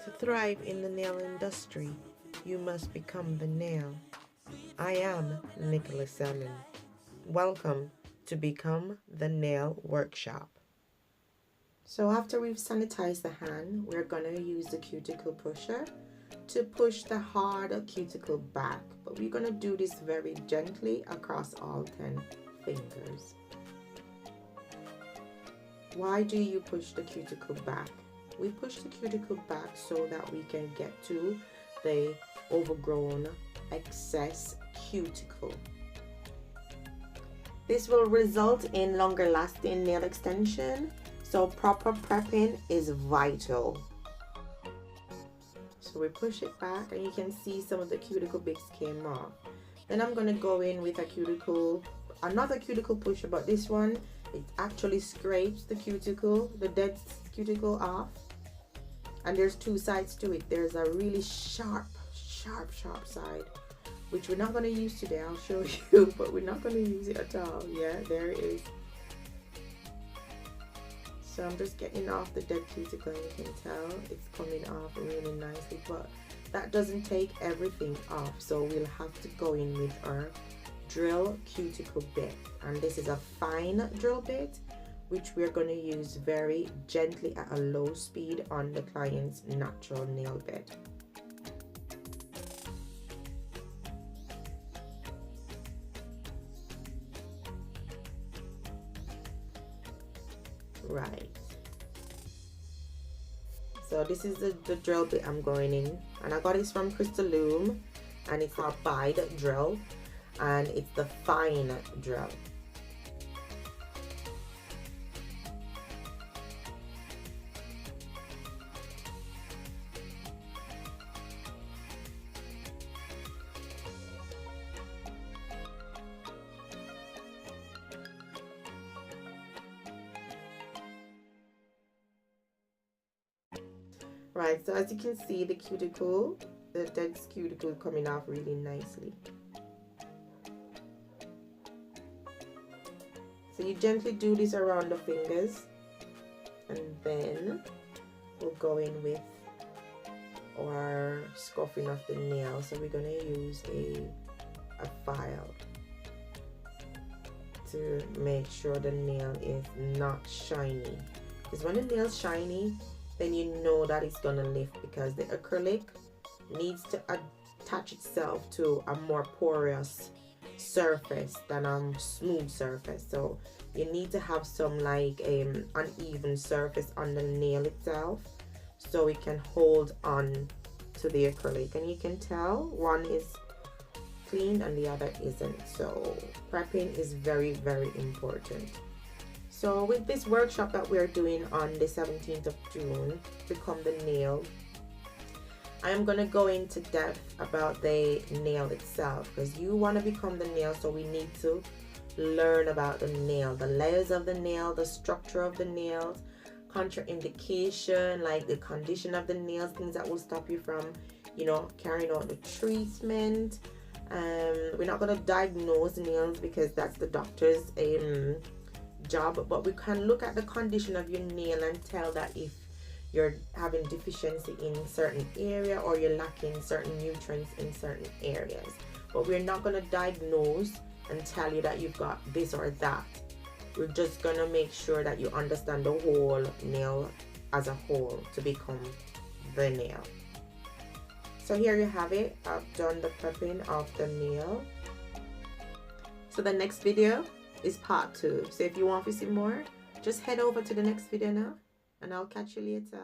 To thrive in the nail industry, you must become the nail. I am Nicholas Allen. Welcome to Become the Nail Workshop. So after we've sanitized the hand, we're going to use the cuticle pusher to push the hard cuticle back. But we're going to do this very gently across all 10 fingers. Why do you push the cuticle back? We push the cuticle back so that we can get to the overgrown excess cuticle. This will result in longer lasting nail extension, so proper prepping is vital. So we push it back and you can see some of the cuticle bits came off. Then I'm going to go in with another cuticle pusher, but this one, it actually scrapes the cuticle, the dead cuticle off. And there's two sides to it. There's a really sharp side, which we're not going to use today. I'll show you, but we're not going to use it at all. Yeah, there it is. So I'm just getting off the dead cuticle, and you can tell it's coming off really nicely, but that doesn't take everything off. So we'll have to go in with our drill cuticle bit, and this is a fine drill bit, which we're going to use very gently at a low speed on the client's natural nail bed. Right. So this is the drill bit I'm going in, and I got this from Crystal Loom, and it's a Bide drill, and it's the fine drill. Right, so as you can see, the dead cuticle coming off really nicely. So you gently do this around the fingers, and then we'll go in with our scuffing of the nail. So we're going to use a file to make sure the nail is not shiny, because when the nail's shiny, then you know that it's gonna lift, because the acrylic needs to attach itself to a more porous surface than a smooth surface. So you need to have some like uneven surface on the nail itself, so it can hold on to the acrylic. And you can tell one is clean and the other isn't. So prepping is very, very important. So with this workshop that we're doing on the 17th of June, Become the Nail, I am going to go into depth about the nail itself, because you want to become the nail, so we need to learn about the nail, the layers of the nail, the structure of the nails, contraindication, like the condition of the nails, things that will stop you from, carrying out the treatment. We're not going to diagnose nails because that's the doctor's job, but we can look at the condition of your nail and tell that if you're having deficiency in certain area or you're lacking certain nutrients in certain areas. But we're not going to diagnose and tell you that you've got this or that. We're just going to make sure that you understand the whole nail as a whole to become the nail. So here you have it. I've done the prepping of the nail. So the next video is part 2. So if you want to see more, just head over to the next video now, and I'll catch you later.